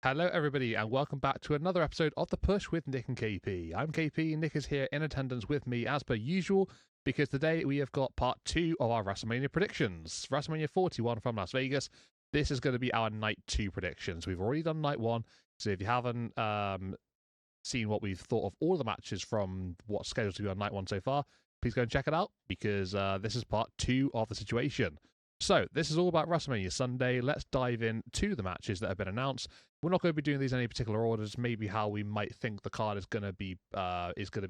Hello, everybody, and welcome back to another episode of The Push with Nick and KP. I'm KP, Nick is here in attendance with me as per usual, because today we have got part 2 of our WrestleMania predictions. WrestleMania 41 from Las Vegas. This is going to be our Night 2 predictions. We've already done Night 1, so if you haven't seen what we've thought of all the matches from what's scheduled to be on Night 1 so far, please go and check it out, because this is part 2 of the situation. So, this is all about WrestleMania Sunday. Let's dive into the matches that have been announced. We're not going to be doing these in any particular orders. Maybe how we might think the card is going to be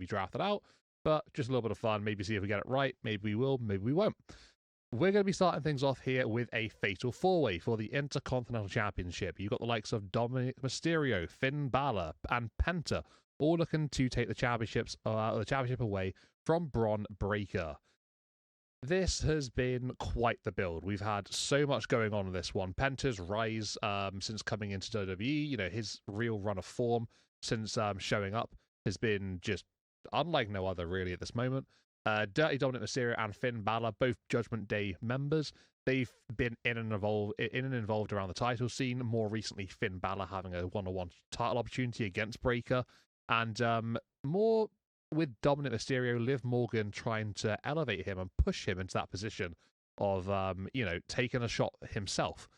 drafted out, but just a little bit of fun. Maybe see if we get it right. Maybe we will. Maybe we won't. We're going to be starting things off here with a fatal four-way for the Intercontinental Championship. You've got the likes of Dominic Mysterio, Finn Balor, and Penta, all looking to take the championship away from Bron Breakker. This has been quite the build. We've had so much going on in this one. Penta's rise since coming into WWE, his real run of form since showing up has been just unlike no other really at this moment. Dirty Dominic Mysterio and Finn Balor, both Judgment Day members. They've been in and involved around the title scene. More recently, Finn Balor having a one-on-one title opportunity against Breakker, and more with Dominic Mysterio, Liv Morgan trying to elevate him and push him into that position of, taking a shot himself.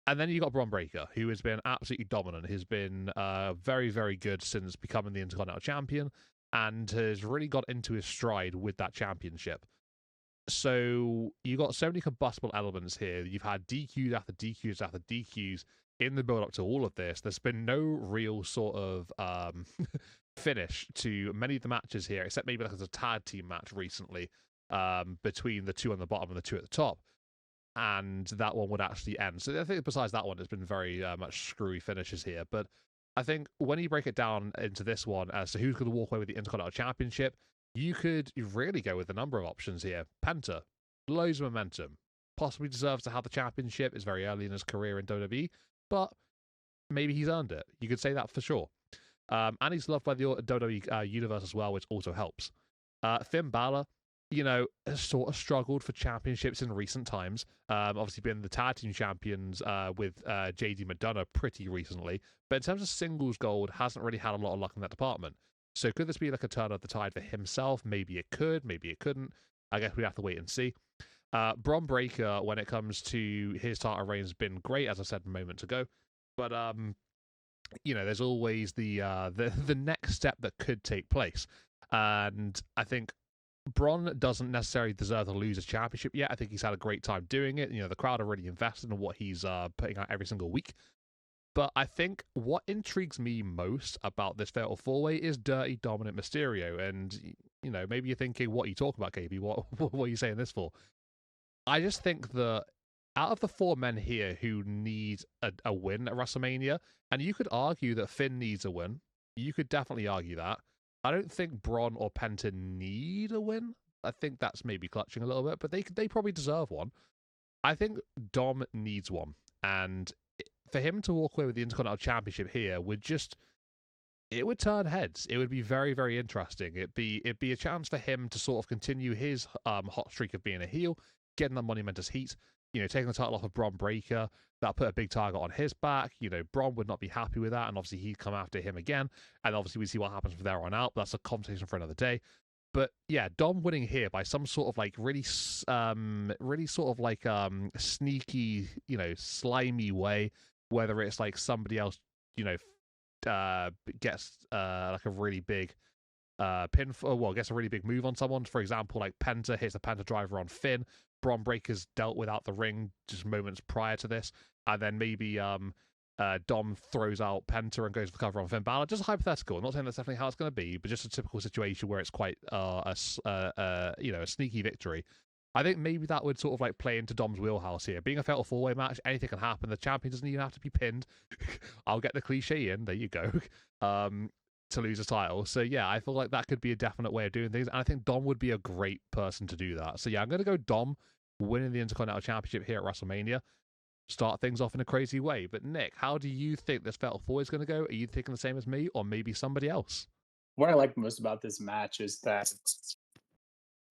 And then you got Bron Breakker, who has been absolutely dominant. He's been very, very good since becoming the Intercontinental Champion and has really got into his stride with that championship. So you got so many combustible elements here. You've had DQs after DQs after DQs in the build up to all of this. There's been no real sort of finish to many of the matches here, except maybe like as a tag team match recently between the two on the bottom and the two at the top. And that one would actually end. So I think besides that one, there's been very much screwy finishes here. But I think when you break it down into this one as to who's going to walk away with the Intercontinental Championship, you could really go with a number of options here. Penta, loads of momentum, possibly deserves to have the championship. It's very early in his career in WWE, but maybe he's earned it. You could say that for sure. And he's loved by the WWE universe as well, which also helps. Finn Balor, has sort of struggled for championships in recent times. Obviously been the tag team champions with JD McDonough pretty recently. But in terms of singles gold, hasn't really had a lot of luck in that department. So could this be like a turn of the tide for himself? Maybe it could, maybe it couldn't. I guess we have to wait and see. Bron Breakker, when it comes to his title reign, has been great, as I said a moment ago. But there's always the next step that could take place. And I think Bron doesn't necessarily deserve to lose his championship yet. I think he's had a great time doing it. The crowd are really invested in what he's putting out every single week. But I think what intrigues me most about this Fatal 4-Way is Dirty Dominic Mysterio. And, maybe you're thinking, what are you talking about, KB? What are you saying this for? I just think that out of the four men here who need a win at WrestleMania, and you could argue that Finn needs a win. You could definitely argue that. I don't think Bron or Penta need a win. I think that's maybe clutching a little bit, but they probably deserve one. I think Dom needs one. And for him to walk away with the Intercontinental Championship here it would turn heads. It would be very, very interesting. It'd be a chance for him to sort of continue his hot streak of being a heel, getting that monumentous heat, taking the title off of Bron Breakker. That put a big target on his back. Bron would not be happy with that, and obviously he'd come after him again. And obviously we see what happens from there on out. That's a conversation for another day. But yeah, Dom winning here by some sort of like really sort of like sneaky, slimy way, whether it's like somebody else, gets like a really big gets a really big move on someone. For example, like Penta hits the Penta driver on Finn. Bron Breakker's dealt without the ring just moments prior to this, and then maybe Dom throws out Penta and goes for the cover on Finn Balor. Just hypothetical. I'm not saying that's definitely how it's going to be, but just a typical situation where it's quite a sneaky victory. I think maybe that would sort of like play into Dom's wheelhouse here. Being a fatal 4-way match, anything can happen. The champion doesn't even have to be pinned. I'll get the cliche in. There you go. To lose a title. So yeah, I feel like that could be a definite way of doing things. And I think Dom would be a great person to do that. So yeah, I'm going to go Dom winning the Intercontinental Championship here at WrestleMania. Start things off in a crazy way. But Nick, how do you think this Fatal 4 is going to go? Are you thinking the same as me or maybe somebody else? What I like most about this match is that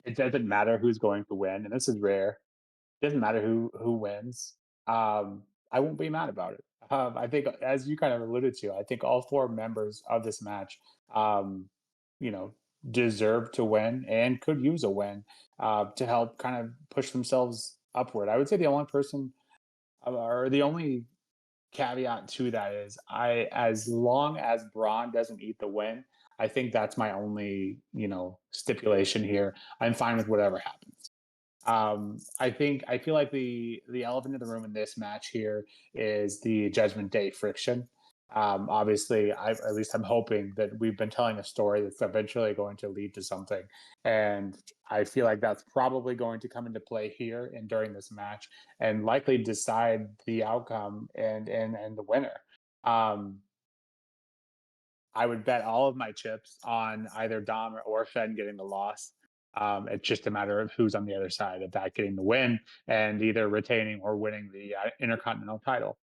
it doesn't matter who's going to win, and this is rare. It doesn't matter who wins. I won't be mad about it. I think, as you kind of alluded to, I think all four members of this match, um, you know, deserve to win and could use a win to help kind of push themselves upward. I would say the only person, or the only caveat to that is, as long as Braun doesn't eat the win, I think that's my only, stipulation here. I'm fine with whatever happens. I feel like the elephant in the room in this match here is the Judgment Day friction. Obviously, at least I'm hoping that we've been telling a story that's eventually going to lead to something, and I feel like that's probably going to come into play here and during this match, and likely decide the outcome and the winner. Um, I would bet all of my chips on either Dom or Fenn getting the loss. It's just a matter of who's on the other side of that getting the win and either retaining or winning the Intercontinental title.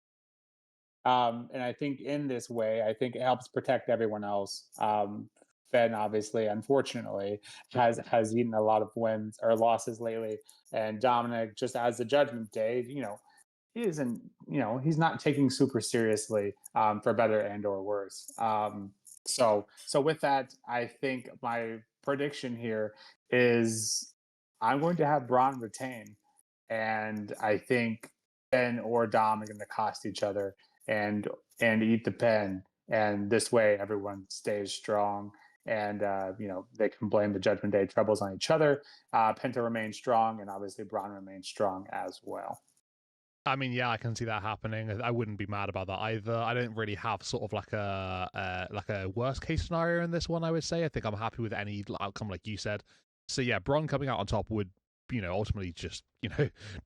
And I think in this way, I think it helps protect everyone else. Fenn, obviously, unfortunately, has eaten a lot of wins or losses lately, and Dominic, just as the Judgment Day, he isn't, he's not taking super seriously, for better and or worse. So with that, I think my prediction here is I'm going to have Braun retain, and I think Ben or Dom are going to cost each other and eat the pen, and this way everyone stays strong. And they can blame the Judgment Day troubles on each other. Penta remains strong, and obviously Braun remains strong as well. I mean, yeah, I can see that happening. I wouldn't be mad about that either. I don't really have sort of like a worst case scenario in this one. I would say I think I'm happy with any outcome, like you said. So yeah, Braun coming out on top would ultimately just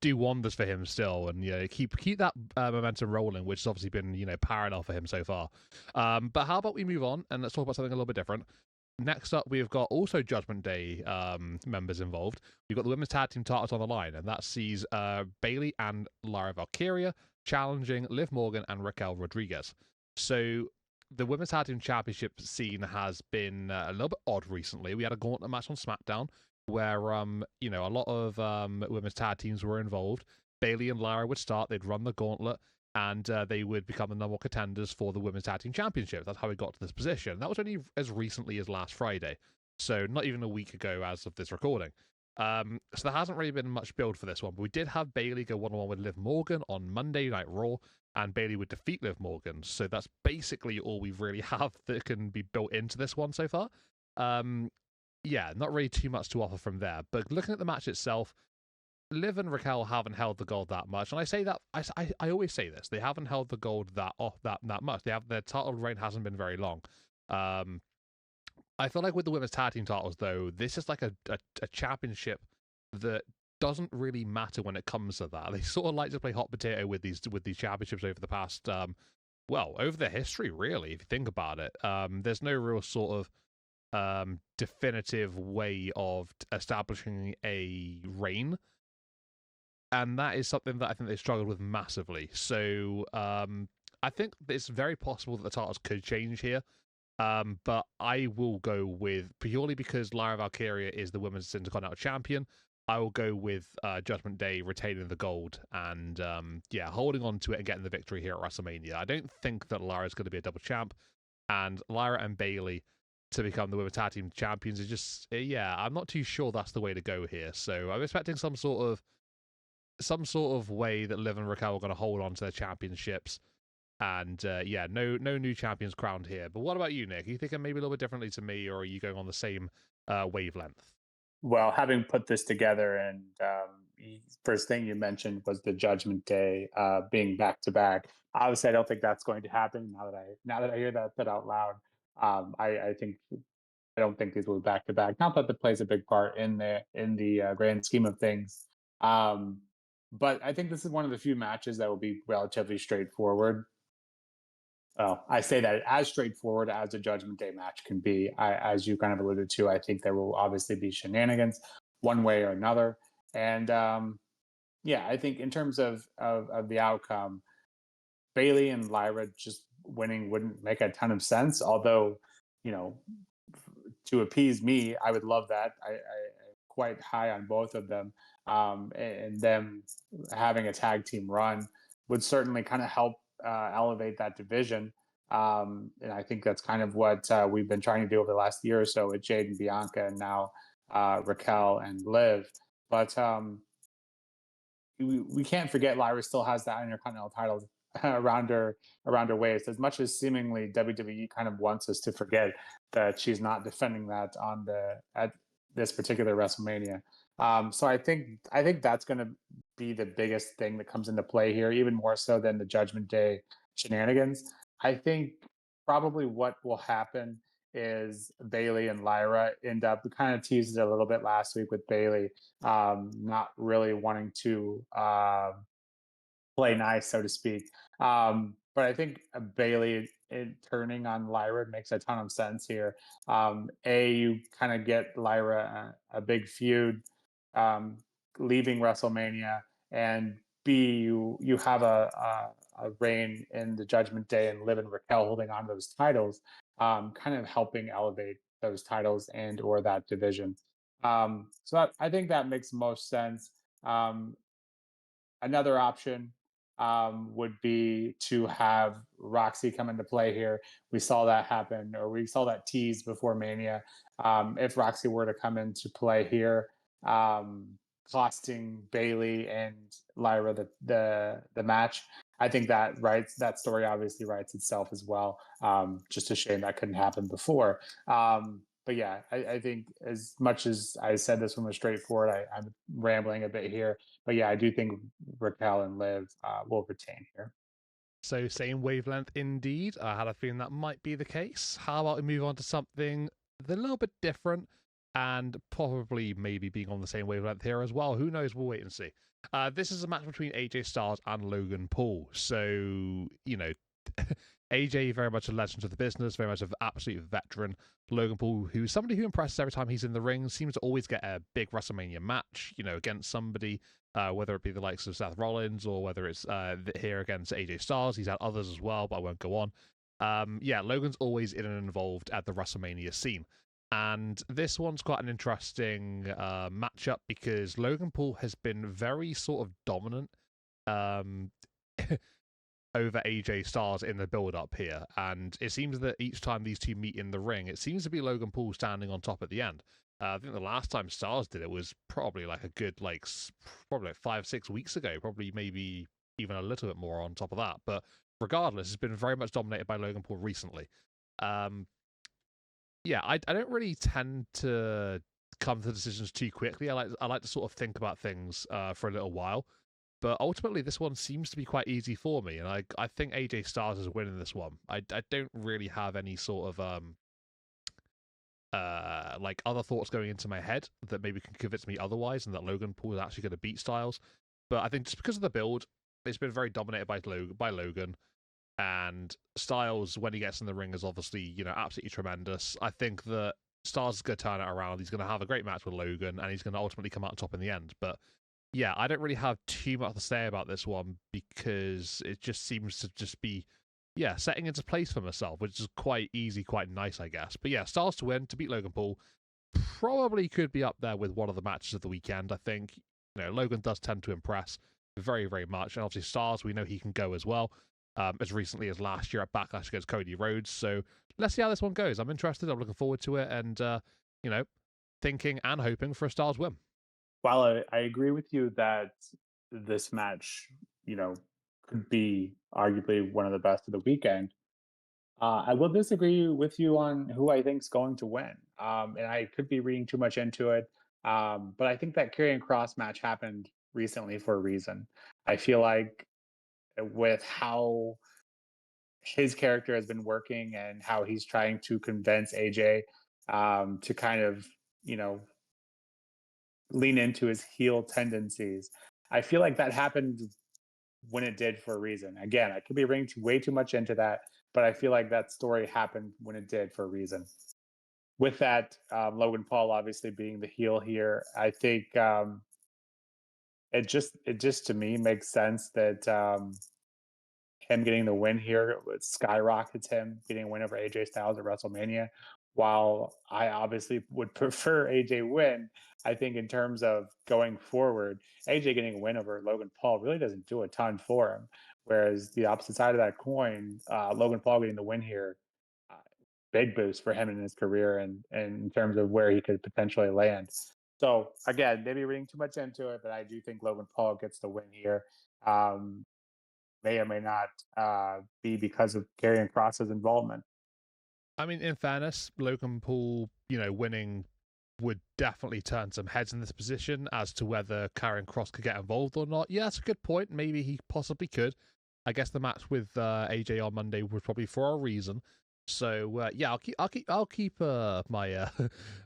do wonders for him still, and keep that momentum rolling, which has obviously been parallel for him so far. But how about we move on and let's talk about something a little bit different. Next up, we've got also Judgment Day members involved. We've got the women's tag team titles on the line, and that sees Bayley and Lara Valkyria challenging Liv Morgan and Raquel Rodriguez. So the women's tag team championship scene has been a little bit odd recently. We had a gauntlet match on SmackDown where a lot of women's tag teams were involved. Bayley and Lara would start; they'd run the gauntlet, and they would become the number one contenders for the Women's Tag Team Championship. That's how we got to this position. That was only as recently as last Friday, so not even a week ago as of this recording. So there hasn't really been much build for this one, but we did have Bayley go one-on-one with Liv Morgan on Monday Night Raw, and Bayley would defeat Liv Morgan. So that's basically all we really have that can be built into this one so far. Yeah, not really too much to offer from there. But looking at the match itself, Liv and Raquel haven't held the gold that much, and I say that I always say this: they haven't held the gold that much. Their title reign hasn't been very long. I feel like with the women's tag team titles, though, this is like a championship that doesn't really matter when it comes to that. They sort of like to play hot potato with these championships over the past over their history, really, if you think about it. There's no real sort of definitive way of establishing a reign, and that is something that I think they struggled with massively. So I think it's very possible that the titles could change here. But I will go with, purely because Lara Valkyria is the women's Intercontinental Champion, I will go with Judgment Day retaining the gold and holding on to it and getting the victory here at WrestleMania. I don't think that Lara's going to be a double champ, and Lara and Bayley to become the women's tag team champions is just I'm not too sure that's the way to go here. So I'm expecting some sort of way that Liv and Raquel are going to hold on to their championships. And no new champions crowned here. But what about you, Nick? Are you thinking maybe a little bit differently to me, or are you going on the same wavelength? Well, having put this together, and first thing you mentioned was the Judgment Day being back to back. Obviously, I don't think that's going to happen. Now that I hear that out loud, I think I don't think these will be back to back. Not that that plays a big part in the grand scheme of things, um, but I think this is one of the few matches that will be relatively straightforward. Well, I say that as straightforward as a Judgment Day match can be. As you kind of alluded to, I think there will obviously be shenanigans one way or another. And I think in terms of the outcome, Bailey and Lyra just winning wouldn't make a ton of sense. Although, you know, to appease me, I would love that. I'm quite high on both of them, and them having a tag team run would certainly kind of help elevate that division. And I think that's kind of what we've been trying to do over the last year or so with Jade and Bianca, and now Raquel and Liv. But we can't forget Lyra still has that Intercontinental title around her waist. As much as seemingly WWE kind of wants us to forget that she's not defending that at this particular WrestleMania. So I think that's going to be the biggest thing that comes into play here, even more so than the Judgment Day shenanigans. I think probably what will happen is Bailey and Lyra end up. We kind of teased it a little bit last week with Bailey not really wanting to play nice, so to speak. But I think Bailey turning on Lyra makes a ton of sense here. You kind of get Lyra a big feud um, leaving WrestleMania, and B, you have a reign in the Judgment Day and Liv and Raquel holding on to those titles, kind of helping elevate those titles and or that division. I think that makes most sense. Another option would be to have Roxy come into play here. We saw that happen, or we saw that tease before Mania. If Roxy were to come into play here, um, costing Bailey and Lyra the match, I think that story obviously writes itself as well. Just a shame that couldn't happen before. But yeah, I think as much as I said this one was straightforward, I'm rambling a bit here. But yeah, I do think Raquel and Liv will retain here. So same wavelength indeed. I had a feeling that might be the case. How about we move on to something a little bit different and probably maybe being on the same wavelength here as well. Who knows? We'll wait and see. This is a match between AJ Styles and Logan Paul. So, AJ very much a legend of the business, very much an absolute veteran. Logan Paul, who's somebody who impresses every time he's in the ring, seems to always get a big WrestleMania match, against somebody, whether it be the likes of Seth Rollins or whether it's here against AJ Styles. He's had others as well, but I won't go on. Logan's always in and involved at the WrestleMania scene. And this one's quite an interesting matchup because Logan Paul has been very sort of dominant over AJ Styles in the build-up here. And it seems that each time these two meet in the ring, it seems to be Logan Paul standing on top at the end. I think the last time Styles did it was probably like a good, probably like 5-6 weeks ago, probably maybe even a little bit more on top of that. But regardless, it's been very much dominated by Logan Paul recently. I don't really tend to come to decisions too quickly. I like to sort of think about things for a little while. But ultimately, this one seems to be quite easy for me, and I think AJ Styles is winning this one. I don't really have any sort of other thoughts going into my head that maybe can convince me otherwise, and that Logan Paul is actually going to beat Styles. But I think just because of the build, it's been very dominated by Logan, and Styles when he gets in the ring is obviously absolutely tremendous. I think that Styles is going to turn it around. He's going to have a great match with Logan, and he's going to ultimately come out on top in the end. But yeah, I don't really have too much to say about this one because it just seems to just be, setting into place for myself, which is quite easy, quite nice, I guess. But yeah, Styles to win, to beat Logan Paul, probably could be up there with one of the matches of the weekend, I think. Logan does tend to impress very, very much. And obviously Styles, we know he can go as well, as recently as last year at Backlash against Cody Rhodes. So let's see how this one goes. I'm interested. I'm looking forward to it. And, thinking and hoping for a Styles win. While I agree with you that this match, could be arguably one of the best of the weekend, I will disagree with you on who I think is going to win. And I could be reading too much into it. But I think that Karrion Kross match happened recently for a reason. I feel like with how his character has been working and how he's trying to convince AJ to kind of, lean into his heel tendencies. I feel like that happened when it did for a reason. Again, I could be reading way too much into that, but I feel like that story happened when it did for a reason. With that, Logan Paul obviously being the heel here, I think it just to me makes sense that him getting the win here skyrockets him getting a win over AJ Styles at WrestleMania. While I obviously would prefer AJ win, I think in terms of going forward, AJ getting a win over Logan Paul really doesn't do a ton for him. Whereas the opposite side of that coin, Logan Paul getting the win here, uh, big boost for him in his career and in terms of where he could potentially land. So again, maybe reading too much into it, but I do think Logan Paul gets the win here. Um, may or may not be because of Karrion Kross's involvement. I mean, in fairness, Logan Paul, winning would definitely turn some heads in this position as to whether Karrion Kross could get involved or not. Yeah, that's a good point. Maybe he possibly could. I guess the match with AJ on Monday was probably for a reason. So yeah, I'll keep my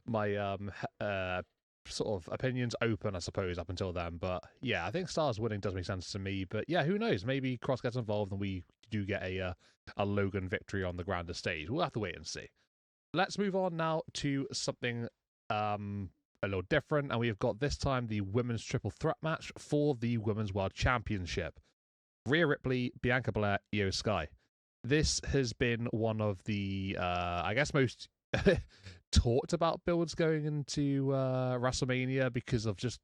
my sort of opinions open, I suppose, up until then. But yeah, I think Stars winning does make sense to me. But yeah, who knows? Maybe Cross gets involved and we do get a Logan victory on the grander stage. We'll have to wait and see. Let's move on now to something a little different, and we've got this time the women's triple threat match for the Women's World Championship. Rhea Ripley, Bianca Belair, Io Sky. This has been one of the, I guess, most talked about builds going into WrestleMania because of just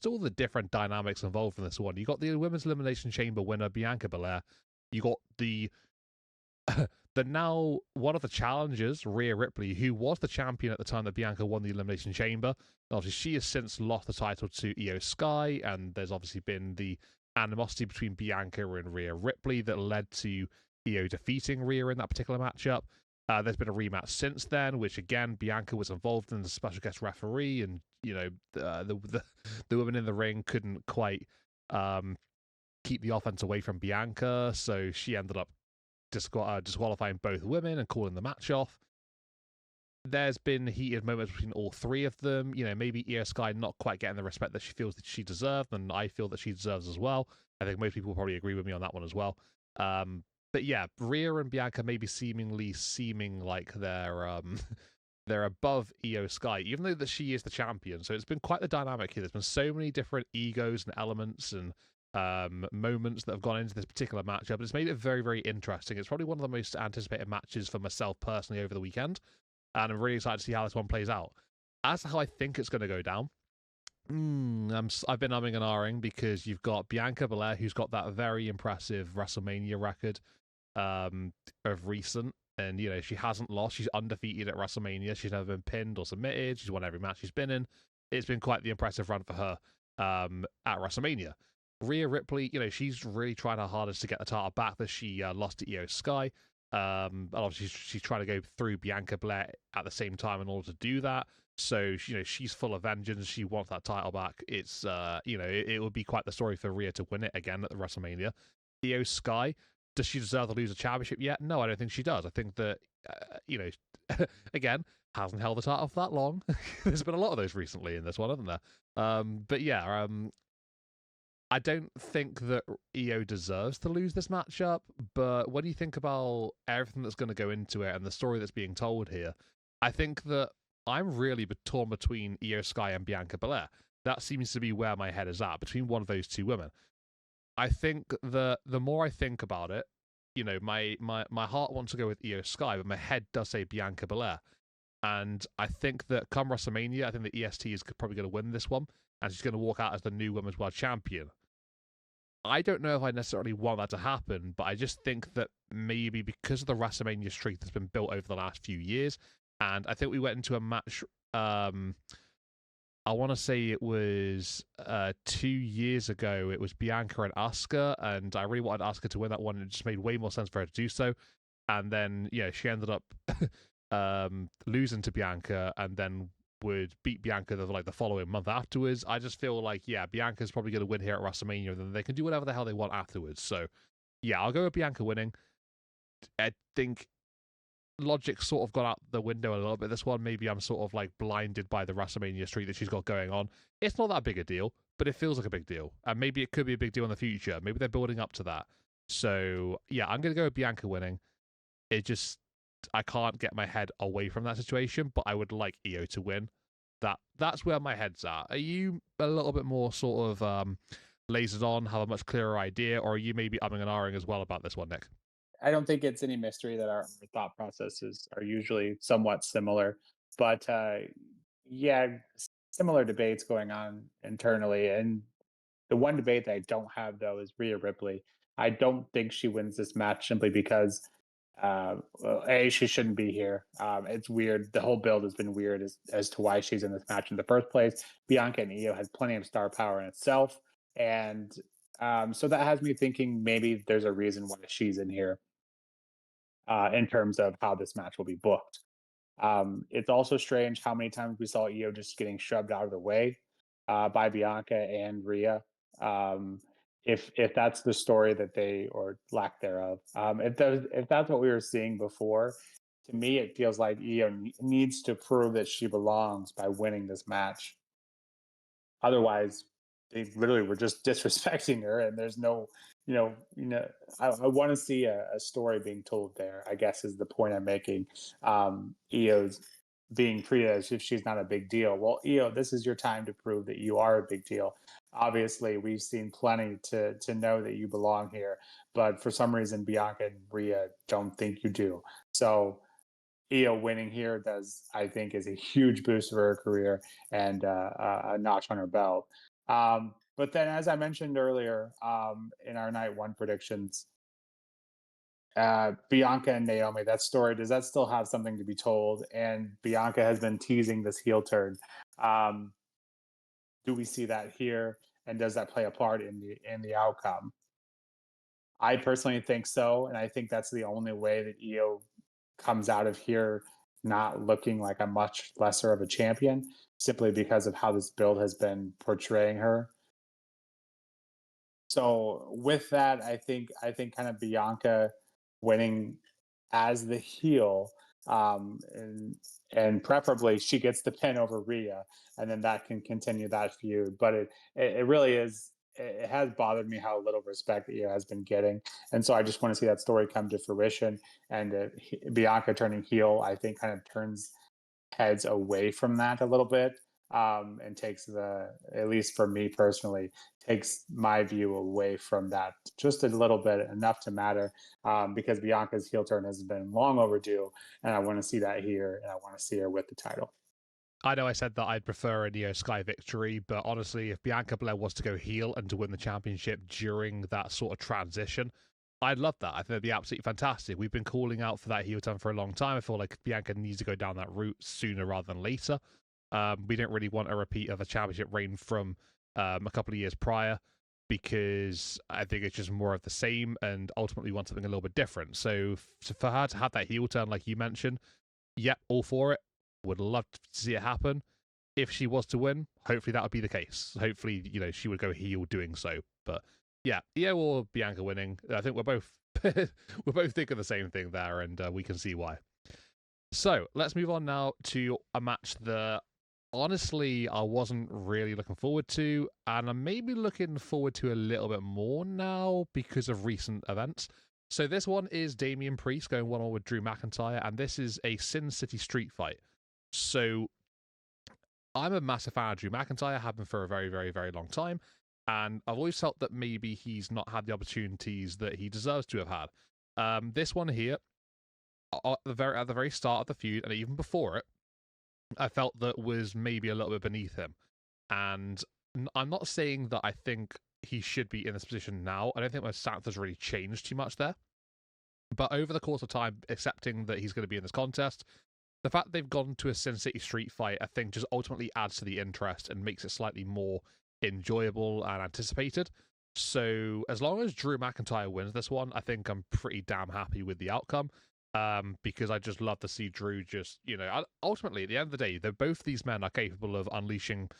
all the different dynamics involved in this one. You got the Women's Elimination Chamber winner, Bianca Belair. You got the now one of the challengers, Rhea Ripley, who was the champion at the time that Bianca won the Elimination Chamber. Obviously, she has since lost the title to Io Sky, and there's obviously been the animosity between Bianca and Rhea Ripley that led to Io defeating Rhea in that particular matchup. There's been a rematch since then, which again Bianca was involved in as a special guest referee, and the women in the ring couldn't quite keep the offense away from Bianca, so she ended up disqualifying both women and calling the match off. There's been heated moments between all three of them. Maybe Io Sky not quite getting the respect that she feels that she deserved, and I feel that she deserves as well. I think most people will probably agree with me on that one as well. But yeah, Rhea and Bianca maybe seeming like they're above Io Sky, even though that she is the champion. So it's been quite the dynamic here. There's been so many different egos and elements and moments that have gone into this particular matchup. It's made it very, very interesting. It's probably one of the most anticipated matches for myself personally over the weekend, and I'm really excited to see how this one plays out. As to how I think it's going to go down, I've been umming and ahhing because you've got Bianca Belair, who's got that very impressive WrestleMania record of recent. And, she hasn't lost. She's undefeated at WrestleMania. She's never been pinned or submitted. She's won every match she's been in. It's been quite the impressive run for her at WrestleMania. Rhea Ripley, she's really trying her hardest to get the title back that she lost to Io Sky. Obviously, she's trying to go through Bianca Belair at the same time in order to do that. So, she's full of vengeance. She wants that title back. It's, it would be quite the story for Rhea to win it again at the WrestleMania. Io Sky, does she deserve to lose a championship yet? No, I don't think she does. I think that, again, hasn't held the title for that long. There's been a lot of those recently in this one, hasn't there? But yeah, I don't think that Io deserves to lose this matchup, but when you think about everything that's going to go into it and the story that's being told here, I think that I'm really torn between Io Sky and Bianca Belair. That seems to be where my head is at, between one of those two women. I think the more I think about it, my heart wants to go with Io Sky, but my head does say Bianca Belair. And I think that come WrestleMania, I think that EST is probably going to win this one, and she's going to walk out as the new Women's World Champion. I don't know if I necessarily want that to happen, but I just think that maybe because of the WrestleMania streak that's been built over the last few years, and I think we went into a match, I want to say it was 2 years ago, it was Bianca and Asuka, and I really wanted Asuka to win that one, and it just made way more sense for her to do so. And then, she ended up losing to Bianca, and then would beat Bianca the following month afterwards. I just feel like, yeah, Bianca's probably going to win here at WrestleMania, and then they can do whatever the hell they want afterwards. So, yeah, I'll go with Bianca winning. I think logic sort of got out the window a little bit. This one, maybe I'm sort of blinded by the WrestleMania streak that she's got going on. It's not that big a deal, but it feels like a big deal. And maybe it could be a big deal in the future. Maybe they're building up to that. So, yeah, I'm going to go with Bianca winning. I can't get my head away from that situation, but I would like Io to win. That's where my head's at. Are you a little bit more sort of lasered on, have a much clearer idea, or are you maybe umming and ahhing as well about this one, Nick? I don't think it's any mystery that our thought processes are usually somewhat similar, but yeah, similar debates going on internally. And the one debate that I don't have though is Rhea Ripley. I don't think she wins this match simply because well, A, she shouldn't be here. It's weird. The whole build has been weird as to why she's in this match in the first place. Bianca and Io has plenty of star power in itself. And so that has me thinking maybe there's a reason why she's in here in terms of how this match will be booked. It's also strange how many times we saw Io just getting shoved out of the way by Bianca and Rhea. Um, if that's the story that they or lack thereof, if that's what we were seeing before, to me it feels like Io needs to prove that she belongs by winning this match. Otherwise, they literally were just disrespecting her, and there's no, I want to see a story being told there. I guess is the point I'm making. Io's being treated as if she's not a big deal. Well, Io, this is your time to prove that you are a big deal. Obviously, we've seen plenty to know that you belong here, but for some reason, Bianca and Rhea don't think you do. So Io winning here does, I think, is a huge boost for her career and a notch on her belt. But then, as I mentioned earlier in our night one predictions, Bianca and Naomi, that story, does that still have something to be told? And Bianca has been teasing this heel turn. Um, do we see that here? And does that play a part in the outcome? I personally think so, and I think that's the only way that Io comes out of here not looking like a much lesser of a champion, simply because of how this build has been portraying her. So with that, I think kind of Bianca winning as the heel, and preferably she gets the pin over Rhea, and then that can continue that feud. But it really is. It has bothered me how little respect Io has been getting, and so I just want to see that story come to fruition. And Bianca turning heel, I think, kind of turns heads away from that a little bit, and takes at least for me personally, takes my view away from that just a little bit, enough to matter, because Bianca's heel turn has been long overdue, and I want to see that here, and I want to see her with the title. I know I said that I'd prefer a Io Sky victory, but honestly, if Bianca Belair was to go heel and to win the championship during that sort of transition, I'd love that. I think it'd be absolutely fantastic. We've been calling out for that heel turn for a long time. I feel like Bianca needs to go down that route sooner rather than later. We don't really want a repeat of a championship reign from a couple of years prior, because I think it's just more of the same, and ultimately want something a little bit different. So for her to have that heel turn, like you mentioned, yep, all for it. Would love to see it happen. If she was to win, hopefully that would be the case. Hopefully, she would go heel doing so. But yeah, Io or Bianca winning, I think we're both we're both thinking the same thing there, and we can see why. So let's move on now to a match that honestly I wasn't really looking forward to, and I'm maybe looking forward to a little bit more now because of recent events. So this one is Damian Priest going one-on with Drew McIntyre, and this is a Sin City street fight. So I'm a massive fan of Drew McIntyre, have been for a very, very, very long time, and I've always felt that maybe he's not had the opportunities that he deserves to have had. This one here, at the very start of the feud, and even before it, I felt that was maybe a little bit beneath him. And I'm not saying that I think he should be in this position now. I don't think my stance has really changed too much there. But over the course of time, accepting that he's going to be in this contest, the fact they've gone to a Sin City street fight, I think, just ultimately adds to the interest and makes it slightly more enjoyable and anticipated. So as long as Drew McIntyre wins this one, I think I'm pretty damn happy with the outcome. Because I just love to see Drew just, ultimately, at the end of the day, both these men are capable of unleashing,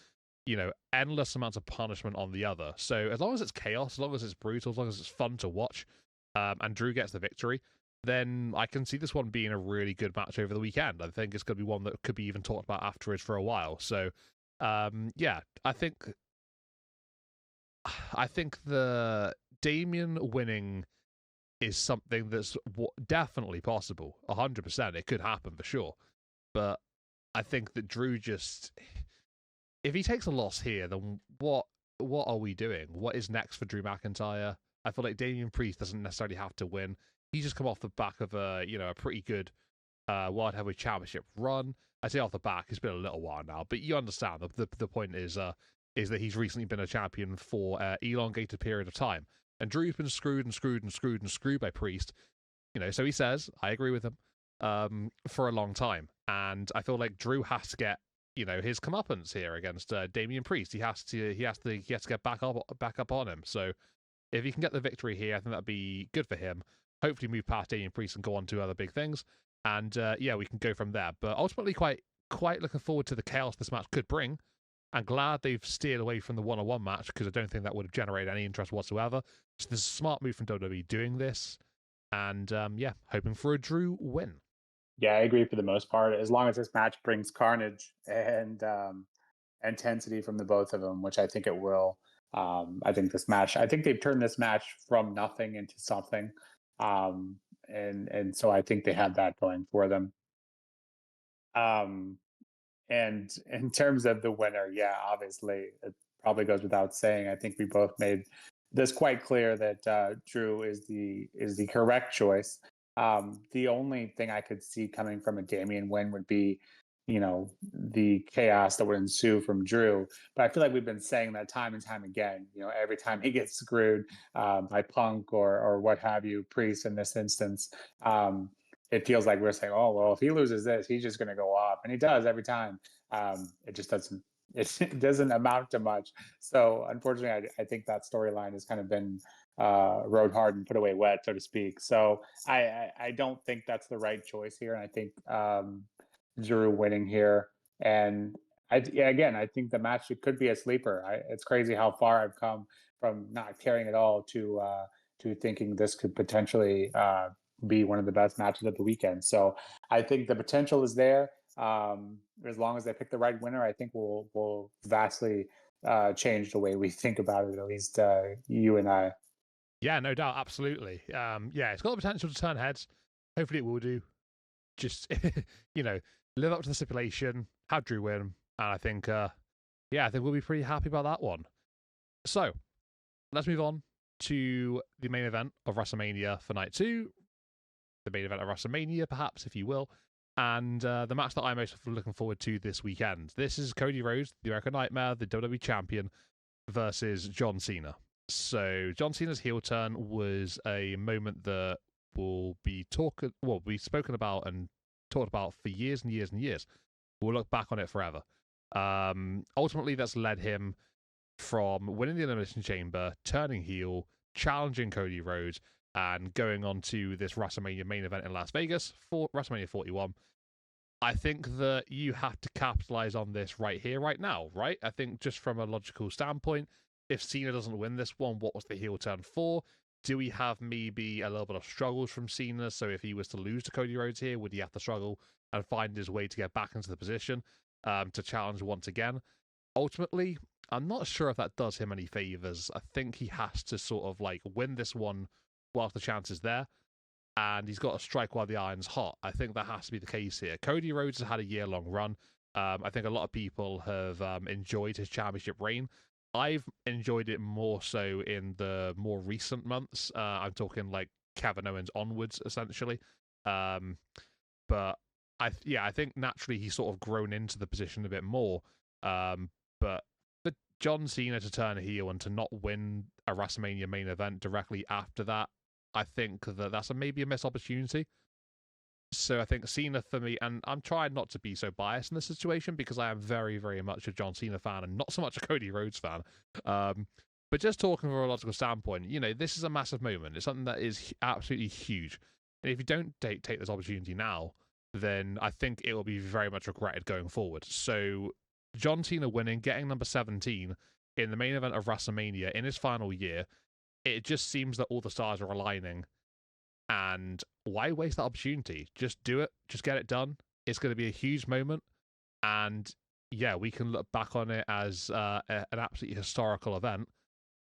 endless amounts of punishment on the other. So as long as it's chaos, as long as it's brutal, as long as it's fun to watch, and Drew gets the victory, then I can see this one being a really good match over the weekend. I think it's going to be one that could be even talked about afterwards for a while. So, yeah, I think the Damian winning is something that's definitely possible. 100%, it could happen for sure. But I think that Drew just, if he takes a loss here, then what are we doing? What is next for Drew McIntyre? I feel like Damian Priest doesn't necessarily have to win. He's just come off the back of a pretty good World Heavyweight Championship run. I say off the back, it's been a little while now, but you understand the point is that he's recently been a champion for an elongated period of time. And Drew's been screwed and screwed and screwed and screwed by Priest. So he says, I agree with him, for a long time. And I feel like Drew has to get, his comeuppance here against Damian Priest. He has to get back up on him. So if he can get the victory here, I think that'd be good for him. Hopefully move past Damian Priest and go on to other big things. And we can go from there. But ultimately quite looking forward to the chaos this match could bring. I'm glad they've steered away from the one-on-one match, because I don't think that would have generated any interest whatsoever. So this is a smart move from WWE doing this. And hoping for a Drew win. Yeah, I agree for the most part. As long as this match brings carnage and intensity from the both of them, which I think it will. I think they've turned this match from nothing into something. And so I think they have that going for them. And in terms of the winner, yeah, obviously it probably goes without saying. I think we both made this quite clear that Drew is the correct choice. The only thing I could see coming from a Damian win would be, the chaos that would ensue from Drew. But I feel like we've been saying that time and time again. Every time he gets screwed by Punk or what have you, Priest in this instance, it feels like we're saying, oh well, if he loses this, he's just going to go off, and he does every time. It just doesn't. It doesn't amount to much. So unfortunately, I think that storyline has kind of been rode hard and put away wet, so to speak. So I don't think that's the right choice here, and I think Drew winning here. And I think the match, it could be a sleeper. It's crazy how far I've come from not caring at all to thinking this could potentially be one of the best matches of the weekend. So I think the potential is there. As long as they pick the right winner, I think we'll vastly change the way we think about it. At least you and I. Yeah, no doubt, absolutely. It's got the potential to turn heads. Hopefully, it will do. Just live up to the stipulation, have Drew win, and I think we'll be pretty happy about that one. So let's move on to the main event of WrestleMania for night 2. The main event of WrestleMania, perhaps, if you will. And the match that I'm most looking forward to this weekend. This is Cody Rhodes, the American Nightmare, the WWE Champion, versus John Cena. So John Cena's heel turn was a moment that will be spoken about and talked about for years and years and years. We'll look back on it forever. Ultimately, that's led him from winning the Elimination Chamber, turning heel, challenging Cody Rhodes, and going on to this WrestleMania main event in Las Vegas for WrestleMania 41. I think that you have to capitalize on this right here, right now, right? I think just from a logical standpoint, if Cena doesn't win this one, what was the heel turn for? Do we have maybe a little bit of struggles from Cena? So if he was to lose to Cody Rhodes here, would he have to struggle and find his way to get back into the position to challenge once again? Ultimately, I'm not sure if that does him any favors. I think he has to sort of win this one whilst the chance is there, and he's got to strike while the iron's hot. I think that has to be the case here. Cody Rhodes has had a year-long run. I think a lot of people have enjoyed his championship reign. I've enjoyed it more so in the more recent months. I'm talking like Kevin Owens onwards, essentially. But I think naturally he's sort of grown into the position a bit more. But for John Cena to turn heel and to not win a WrestleMania main event directly after that, I think that that's maybe a missed opportunity. So I think Cena for me, and I'm trying not to be so biased in this situation because I am very, very much a John Cena fan and not so much a Cody Rhodes fan. But just talking from a logical standpoint, this is a massive moment. It's something that is absolutely huge. And if you don't take this opportunity now, then I think it will be very much regretted going forward. So John Cena winning, getting number 17 in the main event of WrestleMania in his final year, it just seems that all the stars are aligning. And why waste that opportunity? Just do it. Just get it done. It's going to be a huge moment. And yeah, we can look back on it as an absolutely historical event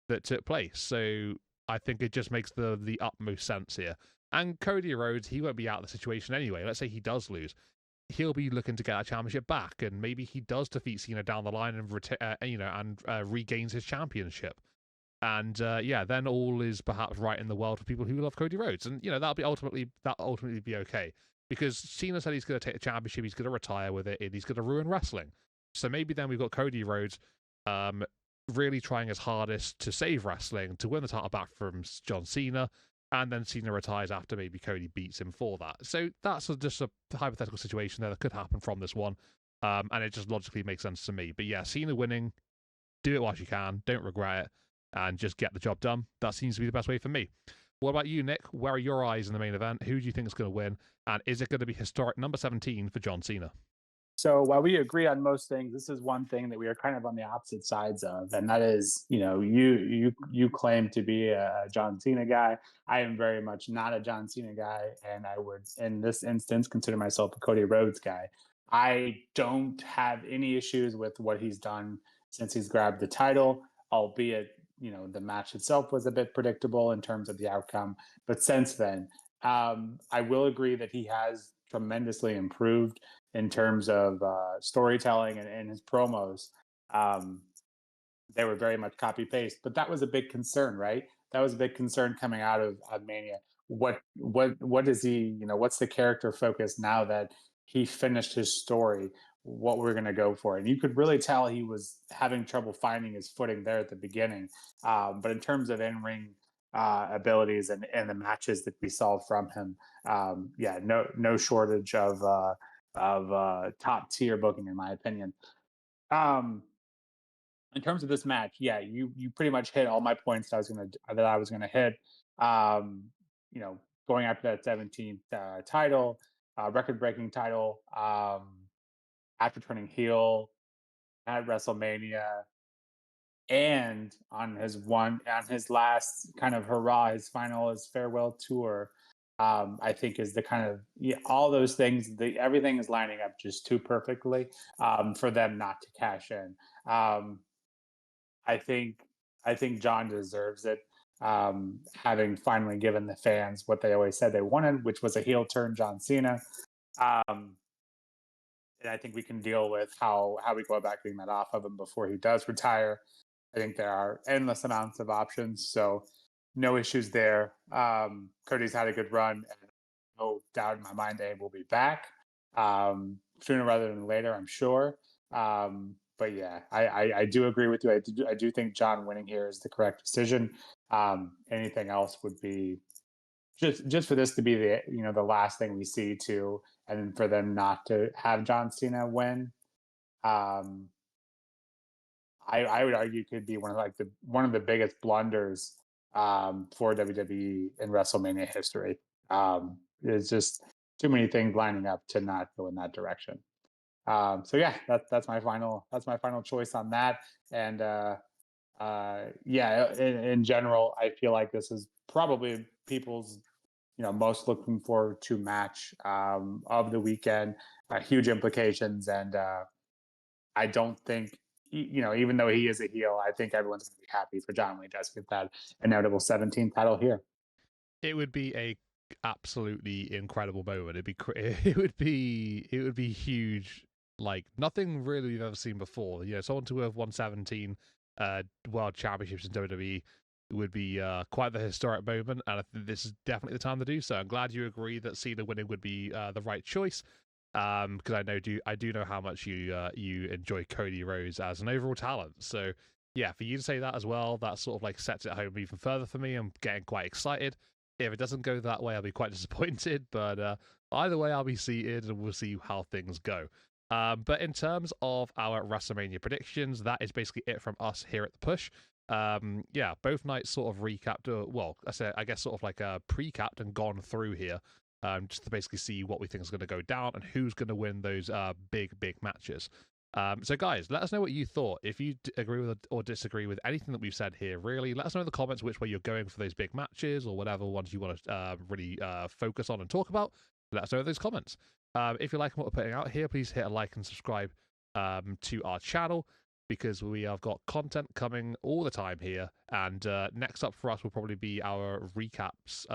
that took place. So I think it just makes the utmost sense here. And Cody Rhodes, he won't be out of the situation anyway. Let's say he does lose. He'll be looking to get a championship back. And maybe he does defeat Cena down the line and regains his championship. And then all is perhaps right in the world for people who love Cody Rhodes, and that'll ultimately be okay, because Cena said he's going to take the championship, he's going to retire with it, and he's going to ruin wrestling. So maybe then we've got Cody Rhodes really trying his hardest to save wrestling, to win the title back from John Cena, and then Cena retires after maybe Cody beats him for that. So that's just a hypothetical situation there that could happen from this one, and it just logically makes sense to me. But yeah, Cena winning, do it whilst you can, don't regret it, and just get the job done. That seems to be the best way for me. What about you, Nick? Where are your eyes in the main event? Who do you think is going to win? And is it going to be historic number 17 for John Cena? So while we agree on most things, this is one thing that we are kind of on the opposite sides of, and that is, you claim to be a John Cena guy. I am very much not a John Cena guy, and I would, in this instance, consider myself a Cody Rhodes guy. I don't have any issues with what he's done since he's grabbed the title, albeit the match itself was a bit predictable in terms of the outcome. But since then, I will agree that he has tremendously improved in terms of storytelling and his promos. Um, they were very much copy paste, but that was a big concern, right? That was a big concern coming out of Mania. What is he? What's the character focus now that he finished his story? What we're going to go for, and you could really tell he was having trouble finding his footing there at the beginning. But in terms of in-ring abilities and the matches that we saw from him, yeah, no shortage of top tier booking in my opinion. In terms of this match, yeah, you pretty much hit all my points that I was gonna hit. Um, going after that 17th title, record breaking title, after turning heel at WrestleMania, and on his last kind of hurrah, his farewell tour. I think is the kind of, yeah, all those things. Everything is lining up just too perfectly for them not to cash in. Um, I think I think John deserves it, having finally given the fans what they always said they wanted, which was a heel turn John Cena. Um, and I think we can deal with how we go about getting that off of him before he does retire. I think there are endless amounts of options, so no issues there. Cody's had a good run, and no doubt in my mind they will be back sooner rather than later, I'm sure. But yeah, I do agree with you. I do think John winning here is the correct decision. Anything else would be just for this to be the last thing we see too, and for them not to have John Cena win. Um, I would argue could be one of the biggest blunders for WWE in WrestleMania history. There's just too many things lining up to not go in that direction. So yeah, that's my final choice on that. And yeah, in general, I feel like this is probably people's most looking forward to match of the weekend. Huge implications, and I don't think, even though he is a heel, I think everyone's going to be happy for John when he does get that inevitable 17th title here. It would be a absolutely incredible moment. It would be huge, like nothing really we've ever seen before. Someone to have won 17 world championships in WWE would be quite the historic moment, and I think this is definitely the time to do so. I'm glad you agree that Cena winning would be the right choice, because I do know how much you enjoy Cody Rhodes as an overall talent. So yeah, for you to say that as well, that sort of like sets it home even further for me. I'm getting quite excited. If it doesn't go that way, I'll be quite disappointed. But either way, I'll be seated, and we'll see how things go. But in terms of our WrestleMania predictions, that is basically it from us here at the Push. Yeah, both nights sort of recapped. I guess sort of like pre-capped and gone through here, just to basically see what we think is going to go down and who's going to win those big matches. So, guys, let us know what you thought. If you agree with or disagree with anything that we've said here, really, let us know in the comments which way you're going for those big matches or whatever ones you want to really focus on and talk about. Let us know in those comments. If you like what we're putting out here, please hit a like and subscribe to our channel, because we have got content coming all the time here. And next up for us will probably be our recaps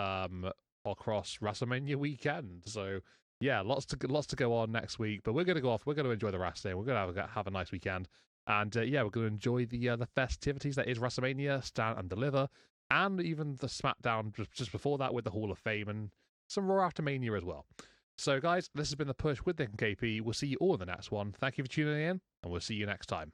across WrestleMania weekend. So yeah, lots to go on next week. But we're going to go off. We're going to enjoy the wrestling. We're going to have a nice weekend. And yeah, we're going to enjoy the festivities that is WrestleMania, Stand and Deliver, and even the SmackDown just before that with the Hall of Fame and some Raw after Mania as well. So guys, this has been The Push with Nick and KP. We'll see you all in the next one. Thank you for tuning in, and we'll see you next time.